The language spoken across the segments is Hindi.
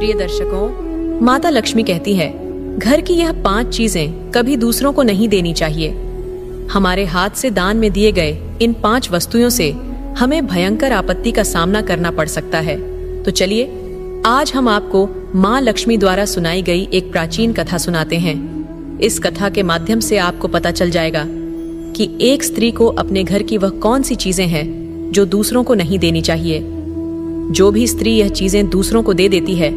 प्रिय दर्शकों, माता लक्ष्मी कहती है, घर की यह 5 चीजें कभी दूसरों को नहीं देनी चाहिए। हमारे हाथ से दान में दिए गए इन 5 वस्तुओं से हमें भयंकर आपत्ति का सामना करना पड़ सकता है। तो चलिए आज हम आपको माँ लक्ष्मी द्वारा सुनाई गई एक प्राचीन कथा सुनाते हैं। इस कथा के माध्यम से आपको पता चल जाएगा कि एक स्त्री को अपने घर की वह कौन सी चीजें हैं जो दूसरों को नहीं देनी चाहिए। जो भी स्त्री यह चीजें दूसरों को दे देती है,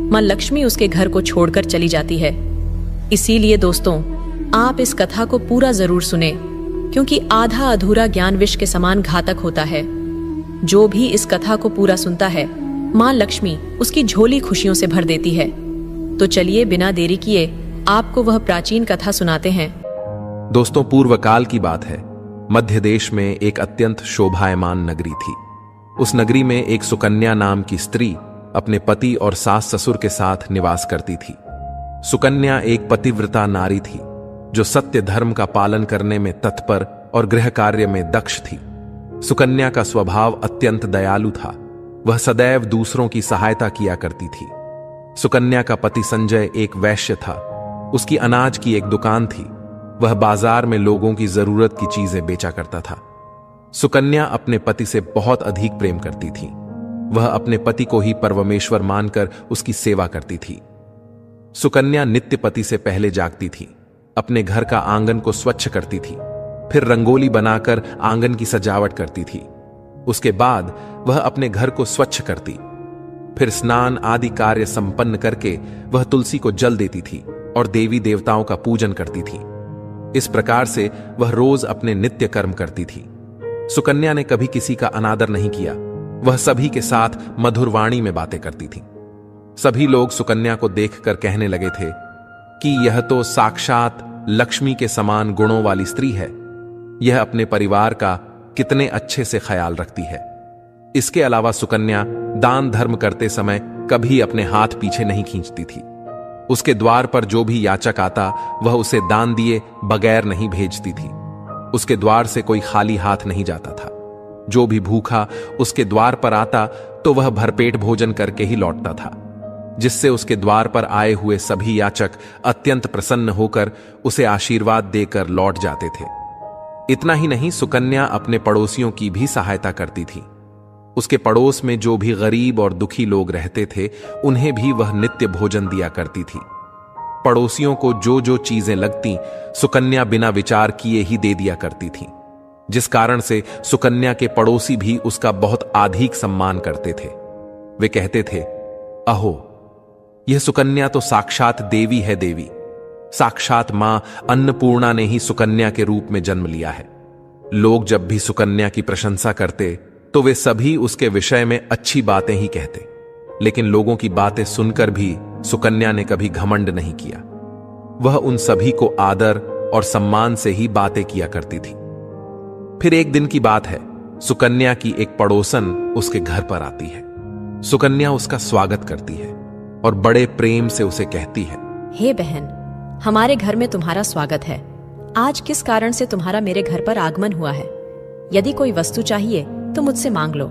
माँ लक्ष्मी उसके घर को छोड़कर चली जाती है। इसीलिए दोस्तों, आप इस कथा को पूरा जरूर सुने, क्योंकि आधा अधूरा ज्ञान विष के समान घातक होता है। जो भी इस कथा को पूरा सुनता है, माँ लक्ष्मी उसकी झोली खुशियों से भर देती है। तो चलिए बिना देरी किए आपको वह प्राचीन कथा सुनाते हैं। दोस्तों, पूर्व काल की बात है। मध्य देश में एक अत्यंत शोभायमान नगरी थी। उस नगरी में एक सुकन्या नाम की स्त्री अपने पति और सास ससुर के साथ निवास करती थी। सुकन्या एक पतिव्रता नारी थी जो सत्य धर्म का पालन करने में तत्पर और गृह कार्य में दक्ष थी। सुकन्या का स्वभाव अत्यंत दयालु था। वह सदैव दूसरों की सहायता किया करती थी। सुकन्या का पति संजय एक वैश्य था। उसकी अनाज की एक दुकान थी। वह बाजार में लोगों की जरूरत की चीजें बेचा करता था। सुकन्या अपने पति से बहुत अधिक प्रेम करती थी। वह अपने पति को ही परमेश्वर मानकर उसकी सेवा करती थी। सुकन्या नित्य पति से पहले जागती थी। अपने घर का आंगन को स्वच्छ करती थी, फिर रंगोली बनाकर आंगन की सजावट करती थी। उसके बाद वह अपने घर को स्वच्छ करती, फिर स्नान आदि कार्य संपन्न करके वह तुलसी को जल देती थी और देवी देवताओं का पूजन करती थी। इस प्रकार से वह रोज अपने नित्य कर्म करती थी। सुकन्या ने कभी किसी का अनादर नहीं किया। वह सभी के साथ मधुर वाणी में बातें करती थी। सभी लोग सुकन्या को देखकर कहने लगे थे कि यह तो साक्षात लक्ष्मी के समान गुणों वाली स्त्री है। यह अपने परिवार का कितने अच्छे से ख्याल रखती है। इसके अलावा सुकन्या दान धर्म करते समय कभी अपने हाथ पीछे नहीं खींचती थी। उसके द्वार पर जो भी याचक आता वह उसे दान दिए बगैर नहीं भेजती थी। उसके द्वार से कोई खाली हाथ नहीं जाता था। जो भी भूखा उसके द्वार पर आता तो वह भरपेट भोजन करके ही लौटता था, जिससे उसके द्वार पर आए हुए सभी याचक अत्यंत प्रसन्न होकर उसे आशीर्वाद देकर लौट जाते थे। इतना ही नहीं, सुकन्या अपने पड़ोसियों की भी सहायता करती थी। उसके पड़ोस में जो भी गरीब और दुखी लोग रहते थे, उन्हें भी वह नित्य भोजन दिया करती थी। पड़ोसियों को जो जो चीजें लगती, सुकन्या बिना विचार किए ही दे दिया करती थी, जिस कारण से सुकन्या के पड़ोसी भी उसका बहुत अधिक सम्मान करते थे। वे कहते थे, अहो, यह सुकन्या तो साक्षात देवी है। देवी साक्षात मां अन्नपूर्णा ने ही सुकन्या के रूप में जन्म लिया है। लोग जब भी सुकन्या की प्रशंसा करते तो वे सभी उसके विषय में अच्छी बातें ही कहते, लेकिन लोगों की बातें सुनकर भी सुकन्या ने कभी घमंड नहीं किया। वह उन सभी को आदर और सम्मान से ही बातें किया करती थी। फिर एक दिन की बात है, सुकन्या की एक पड़ोसन उसके घर पर आती है। सुकन्या उसका स्वागत करती है और बड़े प्रेम से उसे कहती है, हे बहन, हमारे घर में तुम्हारा स्वागत है। आज किस कारण से तुम्हारा मेरे घर पर आगमन हुआ है? यदि कोई वस्तु चाहिए तो मुझसे मांग लो,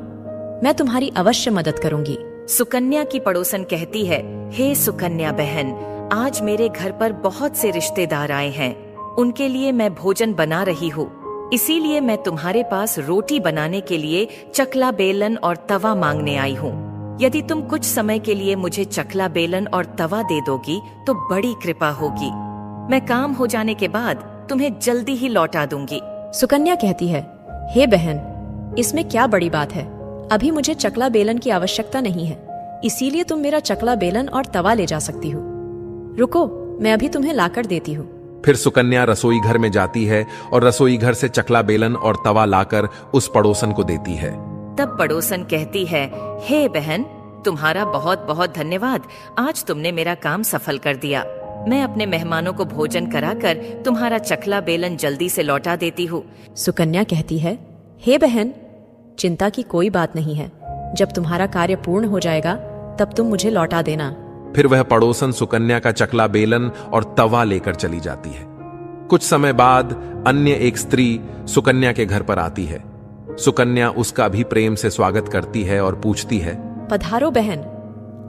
मैं तुम्हारी अवश्य मदद करूंगी। सुकन्या की पड़ोसन कहती है, हे सुकन्या बहन, आज मेरे घर पर बहुत से रिश्तेदार आए हैं। उनके लिए मैं भोजन बना रही हूँ, इसीलिए मैं तुम्हारे पास रोटी बनाने के लिए चकला बेलन और तवा मांगने आई हूँ। यदि तुम कुछ समय के लिए मुझे चकला बेलन और तवा दे दोगी तो बड़ी कृपा होगी। मैं काम हो जाने के बाद तुम्हें जल्दी ही लौटा दूंगी। सुकन्या कहती है, हे बहन, इसमें क्या बड़ी बात है? अभी मुझे चकला बेलन की आवश्यकता नहीं है, इसीलिए तुम मेरा चकला बेलन और तवा ले जा सकती हो। रुको, मैं अभी तुम्हें लाकर देती हूँ। फिर सुकन्या रसोई घर में जाती है और रसोई घर से चकला बेलन और तवा लाकर उस पड़ोसन को देती है। तब पड़ोसन कहती है, हे बहन, तुम्हारा बहुत बहुत धन्यवाद। आज तुमने मेरा काम सफल कर दिया। मैं अपने मेहमानों को भोजन कराकर तुम्हारा चकला बेलन जल्दी से लौटा देती हूँ। सुकन्या कहती है, हे बहन, चिंता की कोई बात नहीं है। जब तुम्हारा कार्य पूर्ण हो जाएगा तब तुम मुझे लौटा देना। फिर वह पड़ोसन सुकन्या का चकला बेलन और तवा लेकर चली जाती है। कुछ समय बाद अन्य एक स्त्री सुकन्या के घर पर आती है। सुकन्या उसका भी प्रेम से स्वागत करती है और पूछती है, पधारो बहन,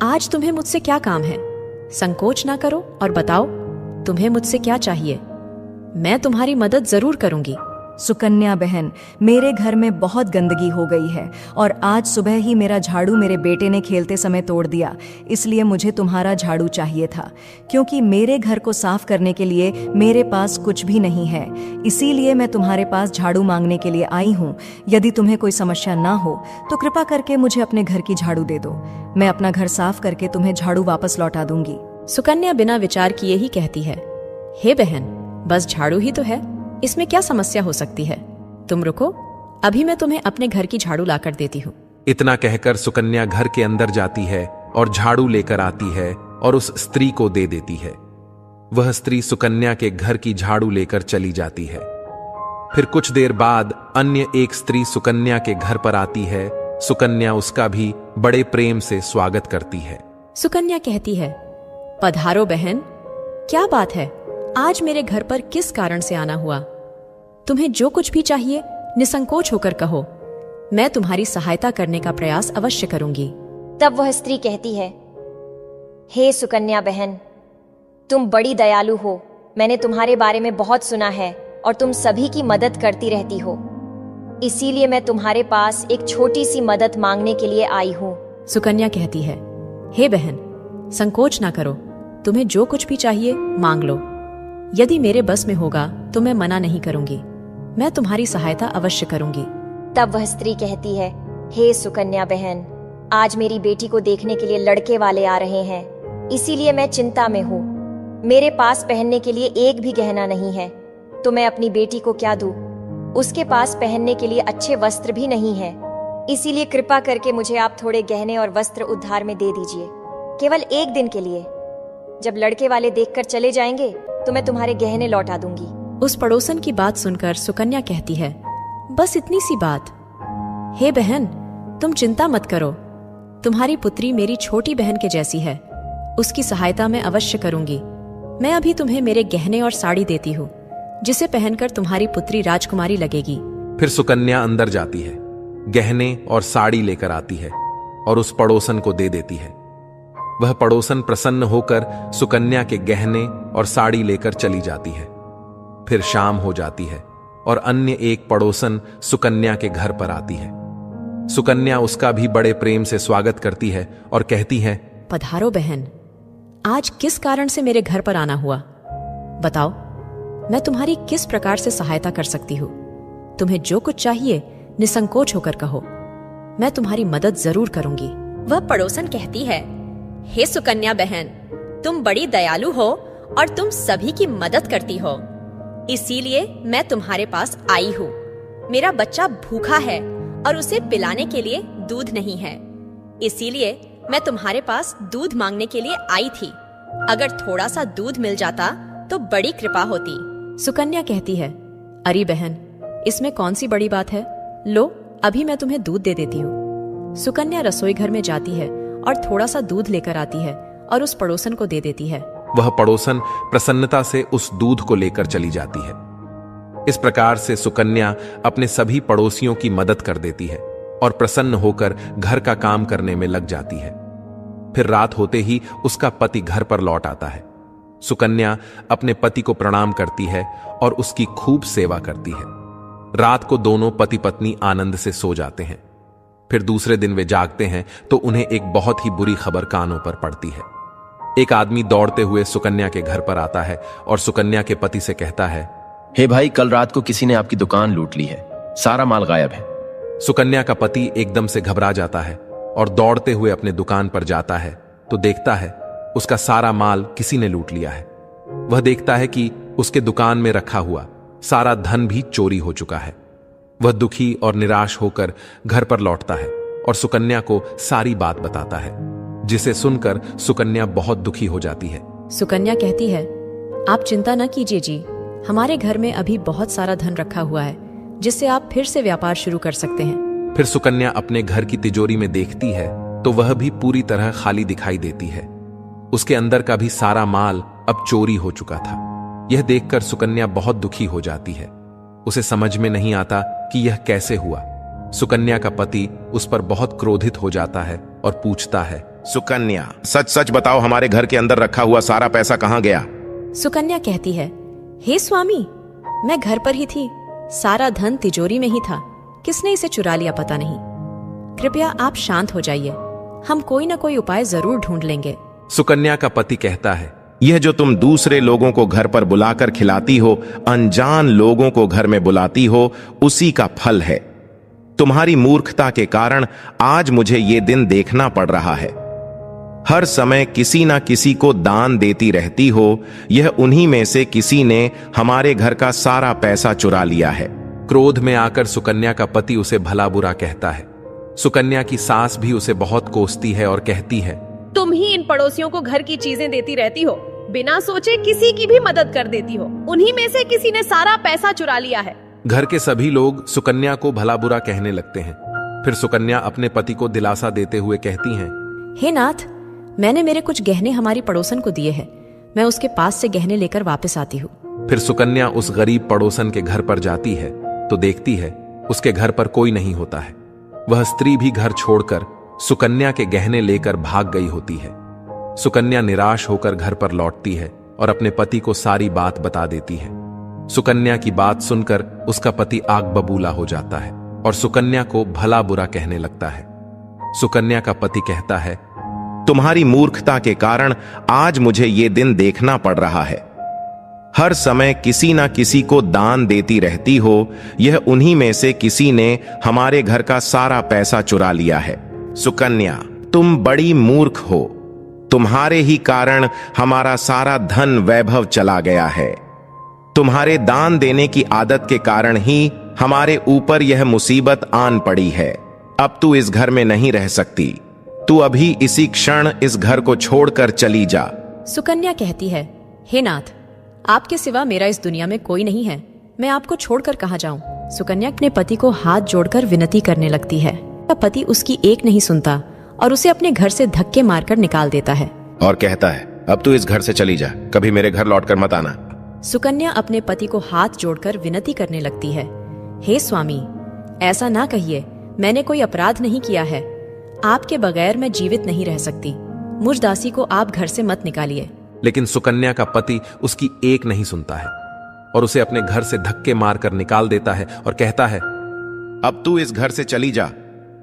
आज तुम्हें मुझसे क्या काम है? संकोच ना करो और बताओ तुम्हें मुझसे क्या चाहिए। मैं तुम्हारी मदद जरूर करूंगी। सुकन्या बहन, मेरे घर में बहुत गंदगी हो गई है और आज सुबह ही मेरा झाड़ू मेरे बेटे ने खेलते समय तोड़ दिया, इसलिए मुझे तुम्हारा झाड़ू चाहिए था, क्योंकि मेरे घर को साफ करने के लिए मेरे पास कुछ भी नहीं है। इसीलिए मैं तुम्हारे पास झाड़ू मांगने के लिए आई हूँ। यदि तुम्हें कोई समस्या ना हो तो कृपा करके मुझे अपने घर की झाड़ू दे दो। मैं अपना घर साफ करके तुम्हें झाड़ू वापस लौटा दूंगी। सुकन्या बिना विचार किए ही कहती है, हे बहन, बस झाड़ू ही तो है, इसमें क्या समस्या हो सकती है? तुम रुको, अभी मैं तुम्हें अपने घर की झाड़ू लाकर देती हूँ। इतना कहकर सुकन्या घर के अंदर जाती है और झाड़ू लेकर आती है और उस स्त्री को दे देती है। वह स्त्री सुकन्या के घर की झाड़ू लेकर चली जाती है। फिर कुछ देर बाद अन्य एक स्त्री सुकन्या के घर पर आती है। सुकन्या उसका भी बड़े प्रेम से स्वागत करती है। सुकन्या कहती है, पधारो बहन, क्या बात है, आज मेरे घर पर किस कारण से आना हुआ? तुम्हें जो कुछ भी चाहिए निसंकोच होकर कहो, मैं तुम्हारी सहायता करने का प्रयास अवश्य करूंगी। तब वह स्त्री कहती है, हे सुकन्या बहन, तुम बड़ी दयालु हो। मैंने तुम्हारे बारे में बहुत सुना है और तुम सभी की मदद करती रहती हो, इसीलिए मैं तुम्हारे पास एक छोटी सी मदद मांगने के लिए आई हूँ। सुकन्या कहती है, हे बहन, संकोच ना करो, तुम्हें जो कुछ भी चाहिए मांग लो। यदि मेरे बस में होगा तो मैं मना नहीं करूंगी, मैं तुम्हारी सहायता अवश्य करूंगी। तब वह स्त्री कहती है, हे सुकन्या बहन, आज मेरी बेटी को देखने के लिए लड़के वाले आ रहे हैं, इसीलिए मैं चिंता में हूँ। मेरे पास पहनने के लिए एक भी गहना नहीं है, तो मैं अपनी बेटी को क्या दूँ? उसके पास पहनने के लिए अच्छे वस्त्र भी नहीं है, इसीलिए कृपा करके मुझे आप थोड़े गहने और वस्त्र उधार में दे दीजिए, केवल एक दिन के लिए। जब लड़के वाले देखकर चले जाएंगे तो मैं तुम्हारे गहने लौटा दूंगी। उस पड़ोसन की बात सुनकर सुकन्या कहती है, बस इतनी सी बात? हे बहन, तुम चिंता मत करो, तुम्हारी पुत्री मेरी छोटी बहन के जैसी है, उसकी सहायता मैं अवश्य करूंगी। मैं अभी तुम्हें मेरे गहने और साड़ी देती हूँ, जिसे पहनकर तुम्हारी पुत्री राजकुमारी लगेगी। फिर सुकन्या अंदर जाती है, गहने और साड़ी लेकर आती है और उस पड़ोसन को दे देती है। वह पड़ोसन प्रसन्न होकर सुकन्या के गहने और साड़ी लेकर चली जाती है। फिर शाम हो जाती है और अन्य एक पड़ोसन सुकन्या के घर पर आती है। सुकन्या उसका भी बड़े प्रेम से स्वागत करती है और कहती है, पधारो बहन, आज किस कारण से मेरे घर पर आना हुआ? बताओ, मैं तुम्हारी किस प्रकार से सहायता कर सकती हूँ? तुम्हें जो कुछ चाहिए निसंकोच होकर कहो, मैं तुम्हारी मदद जरूर करूंगी। वह पड़ोसन कहती है, हे सुकन्या बहन, तुम बड़ी दयालु हो और तुम सभी की मदद करती हो, इसीलिए मैं तुम्हारे पास आई हूँ। मेरा बच्चा भूखा है और उसे पिलाने के लिए दूध नहीं है, इसीलिए मैं तुम्हारे पास दूध मांगने के लिए आई थी। अगर थोड़ा सा दूध मिल जाता तो बड़ी कृपा होती। सुकन्या कहती है, अरे बहन, इसमें कौन सी बड़ी बात है, लो अभी मैं तुम्हें दूध दे देती हूँ। सुकन्या रसोई घर में जाती है और थोड़ा सा दूध लेकर आती है और उस पड़ोसन को दे देती है। वह पड़ोसन प्रसन्नता से उस दूध को लेकर चली जाती है। इस प्रकार से सुकन्या अपने सभी पड़ोसियों की मदद कर देती है और प्रसन्न होकर घर का काम करने में लग जाती है। फिर रात होते ही उसका पति घर पर लौट आता है। सुकन्या अपने पति को प्रणाम करती है और उसकी खूब सेवा करती है। रात को दोनों पति पत्नी आनंद से सो जाते हैं। फिर दूसरे दिन वे जागते हैं तो उन्हें एक बहुत ही बुरी खबर कानों पर पड़ती है। एक आदमी दौड़ते हुए सुकन्या के घर पर आता है और सुकन्या के पति से कहता है, हे भाई, कल रात को किसी ने आपकी दुकान लूट ली है, सारा माल गायब है। सुकन्या का पति एकदम से घबरा जाता है और दौड़ते हुए अपने दुकान पर जाता है तो देखता है उसका सारा माल किसी ने लूट लिया है। वह देखता है कि उसके दुकान में रखा हुआ सारा धन भी चोरी हो चुका है। वह दुखी और निराश होकर घर पर लौटता है और सुकन्या को सारी बात बताता है, जिसे सुनकर सुकन्या बहुत दुखी हो जाती है। सुकन्या कहती है, आप चिंता न कीजिए जी, हमारे घर में अभी बहुत सारा धन रखा हुआ है, जिससे आप फिर से व्यापार शुरू कर सकते हैं। फिर सुकन्या अपने घर की तिजोरी में देखती है तो वह भी पूरी तरह खाली दिखाई देती है। उसके अंदर का भी सारा माल अब चोरी हो चुका था। यह देखकर सुकन्या बहुत दुखी हो जाती है। उसे समझ में नहीं आता कि यह कैसे हुआ। सुकन्या का पति उस पर बहुत क्रोधित हो जाता है और पूछता है, सुकन्या, सच सच बताओ, हमारे घर के अंदर रखा हुआ सारा पैसा कहाँ गया? सुकन्या कहती है, हे स्वामी, मैं घर पर ही थी, सारा धन तिजोरी में ही था, किसने इसे चुरा लिया पता नहीं। कृपया आप शांत हो जाइए, हम कोई ना कोई उपाय जरूर ढूंढ लेंगे। सुकन्या का पति कहता है, यह जो तुम दूसरे लोगों को घर पर बुलाकर खिलाती हो, अनजान लोगों को घर में बुलाती हो, उसी का फल है। तुम्हारी मूर्खता के कारण आज मुझे ये दिन देखना पड़ रहा है। हर समय किसी ना किसी को दान देती रहती हो, यह उन्हीं में से किसी ने हमारे घर का सारा पैसा चुरा लिया है। क्रोध में आकर सुकन्या का पति उसे भला बुरा कहता है। सुकन्या की सास भी उसे बहुत कोसती है और कहती है, तुम ही इन पड़ोसियों को घर की चीजें देती रहती हो, बिना सोचे किसी की भी मदद कर देती हो, उन्हीं में से किसी ने सारा पैसा चुरा लिया है। घर के सभी लोग सुकन्या को भला बुरा कहने लगते हैं। फिर सुकन्या अपने पति को दिलासा देते हुए कहती हैं, हे नाथ, मैंने मेरे कुछ गहने हमारी पड़ोसन को दिए हैं, मैं उसके पास से गहने लेकर वापस आती हूँ। फिर सुकन्या उस गरीब पड़ोसन के घर पर जाती है तो देखती है उसके घर पर कोई नहीं होता है। वह स्त्री भी घर छोड़कर सुकन्या के गहने लेकर भाग गई होती है। सुकन्या निराश होकर घर पर लौटती है और अपने पति को सारी बात बता देती है। सुकन्या की बात सुनकर उसका पति आग बबूला हो जाता है और सुकन्या को भला बुरा कहने लगता है। सुकन्या का पति कहता है, तुम्हारी मूर्खता के कारण आज मुझे ये दिन देखना पड़ रहा है। हर समय किसी ना किसी को दान देती रहती हो, यह उन्हीं में से किसी ने हमारे घर का सारा पैसा चुरा लिया है। सुकन्या, तुम बड़ी मूर्ख हो, तुम्हारे ही कारण हमारा सारा धन वैभव चला गया है। तुम्हारे दान देने की आदत के कारण ही हमारे ऊपर यह मुसीबत आन पड़ी है। अब तू इस घर में नहीं रह सकती, तू अभी इसी क्षण इस घर को छोड़कर चली जा। सुकन्या कहती है, हे नाथ, आपके सिवा मेरा इस दुनिया में कोई नहीं है, मैं आपको छोड़कर कहाँ जाऊं। सुकन्या अपने पति को हाथ जोड़कर विनती करने लगती है। पति उसकी एक नहीं सुनता और उसे अपने घर से धक्के मारकर निकाल देता है और कहता है, अब तू इस घर से चली जा, कभी मेरे घर लौटकर मत आना। सुकन्या अपने पति को हाथ जोड़कर विनती करने लगती है, हे स्वामी, ऐसा ना कहिए, मैंने कोई अपराध नहीं किया है, आपके बगैर मैं जीवित नहीं रह सकती, मुझ दासी को आप घर से मत निकालिए। लेकिन सुकन्या का पति उसकी एक नहीं सुनता है और उसे अपने घर से धक्के मारकर निकाल देता है और कहता है, अब तू इस घर से चली जा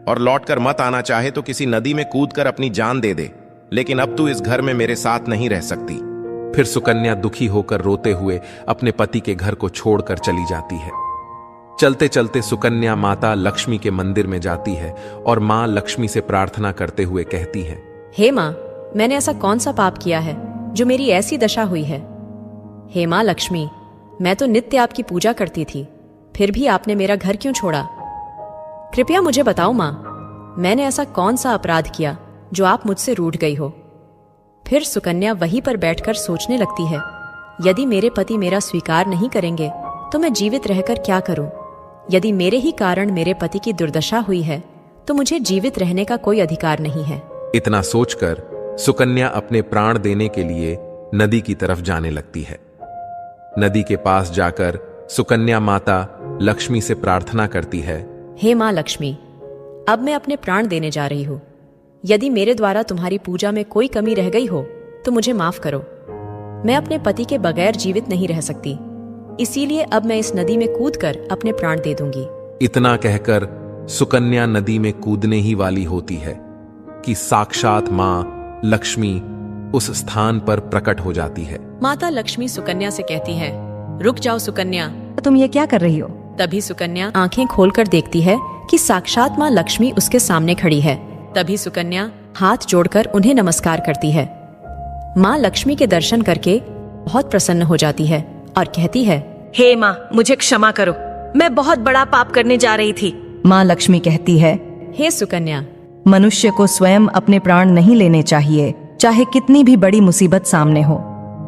और लौटकर मत आना, चाहे तो किसी नदी में कूदकर अपनी जान दे दे, लेकिन अब तू इस घर में मेरे साथ नहीं रह सकती। फिर सुकन्या दुखी होकर रोते हुए अपने पति के घर को छोड़कर चली जाती है। चलते चलते सुकन्या माता लक्ष्मी के मंदिर में जाती है और माँ लक्ष्मी से प्रार्थना करते हुए कहती है, हे माँ, मैंने ऐसा कौन सा पाप किया है जो मेरी ऐसी दशा हुई है। हे माँ लक्ष्मी, मैं तो नित्य आपकी पूजा करती थी, फिर भी आपने मेरा घर क्यों छोड़ा? कृपया मुझे बताओ माँ, मैंने ऐसा कौन सा अपराध किया जो आप मुझसे रूठ गई हो? फिर सुकन्या वहीं पर बैठकर सोचने लगती है, यदि मेरे पति मेरा स्वीकार नहीं करेंगे तो मैं जीवित रहकर क्या करूं? यदि मेरे ही कारण मेरे पति की दुर्दशा हुई है तो मुझे जीवित रहने का कोई अधिकार नहीं है। इतना सोचकर सुकन्या अपने प्राण देने के लिए नदी की तरफ जाने लगती है। नदी के पास जाकर सुकन्या माता लक्ष्मी से प्रार्थना करती है, हे माँ लक्ष्मी, अब मैं अपने प्राण देने जा रही हूँ। यदि मेरे द्वारा तुम्हारी पूजा में कोई कमी रह गई हो तो मुझे माफ करो। मैं अपने पति के बगैर जीवित नहीं रह सकती, इसीलिए अब मैं इस नदी में कूदकर अपने प्राण दे दूंगी। इतना कहकर सुकन्या नदी में कूदने ही वाली होती है कि साक्षात माँ लक्ष्मी उस स्थान पर प्रकट हो जाती है। माता लक्ष्मी सुकन्या से कहती है, रुक जाओ सुकन्या, तुम ये क्या कर रही हो? तभी सुकन्या आंखें खोलकर देखती है कि साक्षात माँ लक्ष्मी उसके सामने खड़ी है। तभी सुकन्या हाथ जोड़कर उन्हें नमस्कार करती है। माँ लक्ष्मी के दर्शन करके बहुत प्रसन्न हो जाती है और कहती है, हे माँ, मुझे क्षमा करो, मैं बहुत बड़ा पाप करने जा रही थी। माँ लक्ष्मी कहती है, हे सुकन्या, मनुष्य को स्वयं अपने प्राण नहीं लेने चाहिए, चाहे कितनी भी बड़ी मुसीबत सामने हो।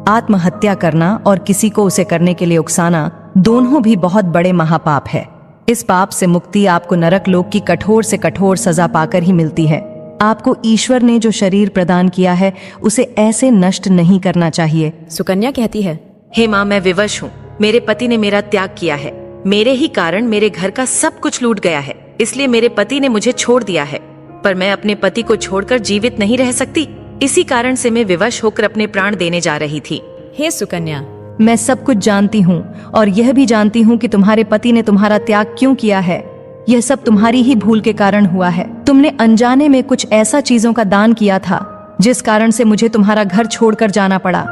आत्महत्या करना और किसी को उसे करने के लिए उकसाना दोनों भी बहुत बड़े महापाप है। इस पाप से मुक्ति आपको नरक लोक की कठोर से कठोर सजा पाकर ही मिलती है। आपको ईश्वर ने जो शरीर प्रदान किया है उसे ऐसे नष्ट नहीं करना चाहिए। सुकन्या कहती है, हे माँ, मैं विवश हूँ, मेरे पति ने मेरा त्याग किया है, मेरे ही कारण मेरे घर का सब कुछ लूट गया है, इसलिए मेरे पति ने मुझे छोड़ दिया है। पर मैं अपने पति को छोड़कर जीवित नहीं रह सकती। इसी कारण से मैं विवश होकर अपने प्राण देने जा रही थी। हे सुकन्या, मैं सब कुछ जानती हूँ और यह भी जानती हूँ कि तुम्हारे पति ने तुम्हारा त्याग क्यों किया है। यह सब तुम्हारी ही भूल के कारण हुआ है। तुमने अनजाने में कुछ ऐसा चीजों का दान किया था जिस कारण से मुझे तुम्हारा घर छोड़कर जाना पड़ा।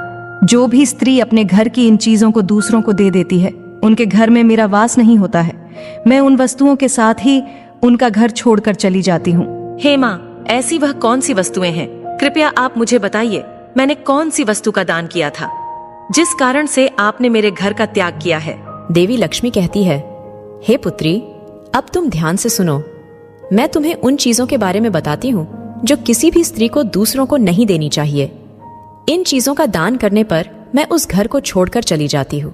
जो भी स्त्री अपने घर की इन चीजों को दूसरों को दे देती है, उनके घर में मेरा वास नहीं होता है। मैं उन वस्तुओं के साथ ही उनका घर छोड़कर चली जाती हूँ। हे माँ, ऐसी वह कौन सी वस्तुएं हैं? कृपया आप मुझे बताइए, मैंने कौन सी वस्तु का दान किया था जिस कारण से आपने मेरे घर का त्याग किया है? देवी लक्ष्मी कहती है, हे पुत्री, अब तुम ध्यान से सुनो। मैं तुम्हें उन चीजों के बारे में बताती हूँ जो किसी भी स्त्री को दूसरों को नहीं देनी चाहिए। इन चीजों का दान करने पर मैं उस घर को छोड़कर चली जाती हूँ।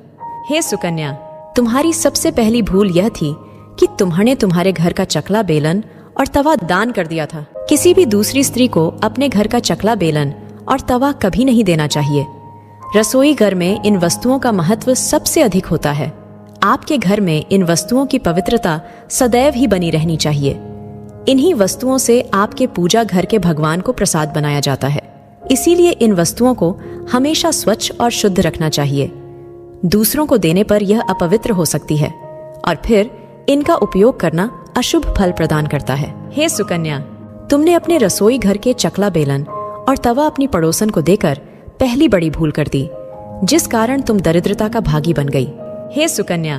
हे सुकन्या, तुम्हारी सबसे पहली भूल यह थी कि तुम्हारे तुम्हारे घर का चकला बेलन और तवा दान कर दिया था। किसी भी दूसरी स्त्री को अपने घर का चकला बेलन और तवा कभी नहीं देना चाहिए। रसोई घर में इन वस्तुओं का महत्व सबसे अधिक होता है। आपके घर में इन वस्तुओं की पवित्रता सदैव ही बनी रहनी चाहिए। इन्हीं वस्तुओं से आपके पूजा घर के भगवान को प्रसाद बनाया जाता है। इसीलिए इन वस्तुओं को हमेशा स्वच्छ और शुद्ध रखना चाहिए। दूसरों को देने पर यह अपवित्र हो सकती है और फिर इनका उपयोग करना अशुभ फल प्रदान करता है। हे सुकन्या, तुमने अपने रसोई घर के चकला बेलन और तवा अपनी पड़ोसन को देकर पहली बड़ी भूल कर दी, जिस कारण तुम दरिद्रता का भागी बन गई। हे सुकन्या,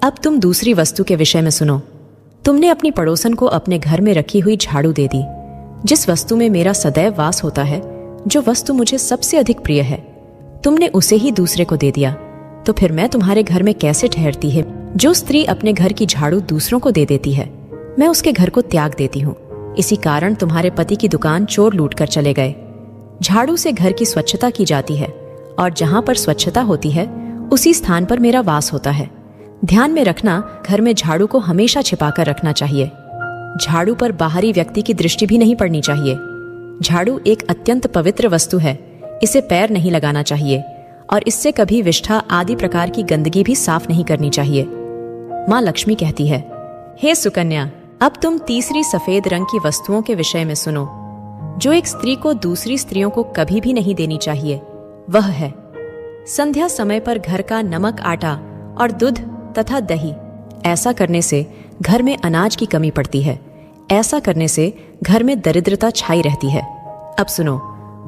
अब तुम दूसरी वस्तु के विषय में सुनो। तुमने अपनी पड़ोसन को अपने घर में रखी हुई झाड़ू दे दी, जिस वस्तु में मेरा सदैव वास होता है, जो वस्तु मुझे सबसे अधिक प्रिय है। तुमने उसे ही दूसरे को दे दिया, तो फिर मैं तुम्हारे घर में कैसे ठहरती है? जो स्त्री अपने घर की झाड़ू दूसरों को दे देती है, मैं उसके घर को त्याग देती हूँ। इसी कारण तुम्हारे पति की दुकान चोर लूट कर चले गए। झाड़ू से घर की स्वच्छता की जाती है और जहाँ पर स्वच्छता होती है उसी स्थान पर मेरा वास होता है। ध्यान में रखना, घर में झाड़ू को हमेशा छिपाकर रखना चाहिए। झाड़ू पर बाहरी व्यक्ति की दृष्टि भी नहीं पड़नी चाहिए। झाड़ू एक अत्यंत पवित्र वस्तु है। इसे पैर नहीं लगाना चाहिए और इससे कभी विष्ठा आदि प्रकार की गंदगी भी साफ नहीं करनी चाहिए। माँ लक्ष्मी कहती है, हे सुकन्या, अब तुम तीसरी सफेद रंग की वस्तुओं के विषय में सुनो, जो एक स्त्री को दूसरी स्त्रियों को कभी भी नहीं देनी चाहिए। वह है संध्या समय पर घर का नमक, आटा और दूध तथा दही। ऐसा करने से घर में अनाज की कमी पड़ती है। ऐसा करने से घर में दरिद्रता छाई रहती है। अब सुनो,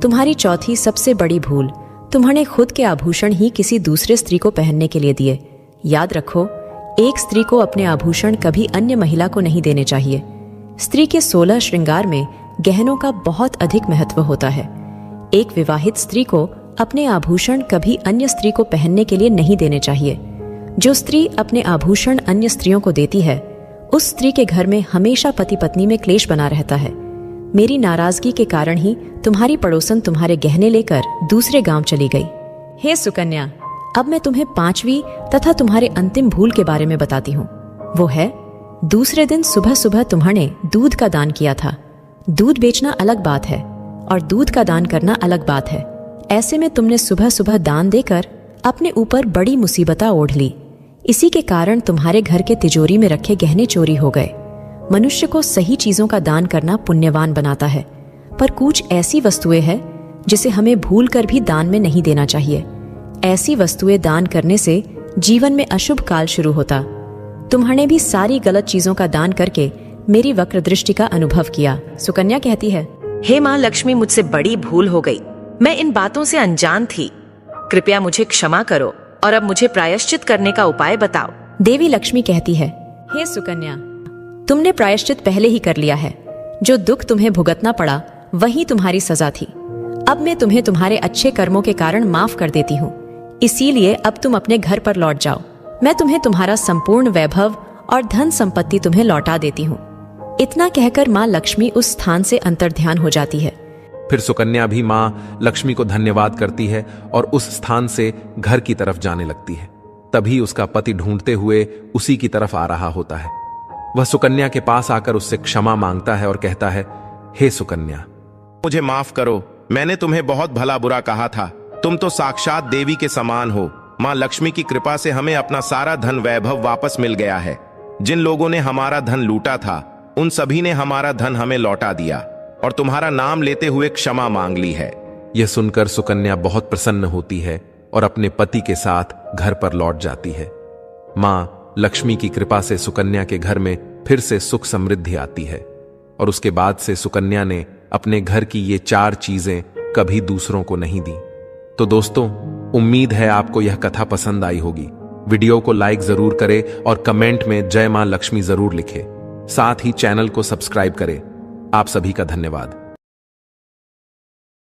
तुम्हारी चौथी सबसे बड़ी भूल, तुम्हारे खुद के आभूषण ही किसी दूसरे स्त्री को पहनने के लिए दिए। याद रखो, एक स्त्री को अपने आभूषण कभी अन्य महिला को नहीं देने चाहिए। स्त्री के 16 श्रृंगार में गहनों का बहुत अधिक महत्व होता है। एक विवाहित स्त्री को अपने आभूषण कभी अन्य स्त्री को पहनने के लिए नहीं देने चाहिए। जो स्त्री अपने आभूषण अन्य स्त्रियों को देती है, उस स्त्री के घर में हमेशा पति पत्नी में क्लेश बना रहता है। मेरी नाराजगी के कारण ही तुम्हारी पड़ोसन तुम्हारे गहने लेकर दूसरे गांव चली गई। हे सुकन्या, अब मैं तुम्हें 5वीं तथा तुम्हारे अंतिम भूल के बारे में बताती हूँ। वो है, दूसरे दिन सुबह सुबह तुम्हारे दूध का दान किया था। दूध बेचना अलग बात है और दूध का दान करना अलग बात है। ऐसे में तुमने सुबह सुबह दान देकर अपने ऊपर बड़ी मुसीबत ओढ़ ली। इसी के कारण तुम्हारे घर के तिजोरी में रखे गहने चोरी हो गए। मनुष्य को सही चीजों का दान करना पुण्यवान बनाता है, पर कुछ ऐसी वस्तुएं हैं जिसे हमें भूल कर भी दान में नहीं देना चाहिए। ऐसी वस्तुएं दान करने से जीवन में अशुभ काल शुरू होता। तुम्हारे भी सारी गलत चीजों का दान करके मेरी वक्र दृष्टि का अनुभव किया। सुकन्या कहती है, हे माँ लक्ष्मी, मुझसे बड़ी भूल हो गई। मैं इन बातों से अनजान थी। कृपया मुझे क्षमा करो और अब मुझे प्रायश्चित करने का उपाय बताओ। देवी लक्ष्मी कहती है, हे सुकन्या, तुमने प्रायश्चित पहले ही कर लिया है। जो दुख तुम्हें भुगतना पड़ा वही तुम्हारी सजा थी। अब मैं तुम्हें तुम्हारे अच्छे कर्मों के कारण माफ कर देती हूँ। इसीलिए अब तुम अपने घर पर लौट जाओ। मैं तुम्हें तुम्हारा संपूर्ण वैभव और धन संपत्ति तुम्हें लौटा देती हूँ। इतना कहकर माँ लक्ष्मी उस स्थान से अंतर्ध्यान हो जाती है। फिर सुकन्या भी माँ लक्ष्मी को धन्यवाद करती है और उस स्थान से घर की तरफ जाने लगती है। तभी उसका पति ढूंढते हुए उसी की तरफ आ रहा होता है। वह सुकन्या के पास आकर उससे क्षमा मांगता है और कहता है, हे सुकन्या, मुझे माफ करो। मैंने तुम्हें बहुत भला बुरा कहा था। तुम तो साक्षात देवी के समान हो। माँ लक्ष्मी की कृपा से हमें अपना सारा धन वैभव वापस मिल गया है। जिन लोगों ने हमारा धन लूटा था, उन्हें हमें वापस कर दिया है। मैं तुम्हारी उन सभी ने हमारा धन हमें लौटा दिया और तुम्हारा नाम लेते हुए क्षमा मांग ली है। यह सुनकर सुकन्या बहुत प्रसन्न होती है और अपने पति के साथ घर पर लौट जाती है। मां लक्ष्मी की कृपा से सुकन्या के घर में फिर से सुख समृद्धि आती है और उसके बाद से सुकन्या ने अपने घर की ये 4 चीजें कभी दूसरों को नहीं दी। तो दोस्तों, उम्मीद है आपको यह कथा पसंद आई होगी। वीडियो को लाइक जरूर करें और कमेंट में जय मां लक्ष्मी जरूर लिखें। साथ ही चैनल को सब्सक्राइब करें। आप सभी का धन्यवाद।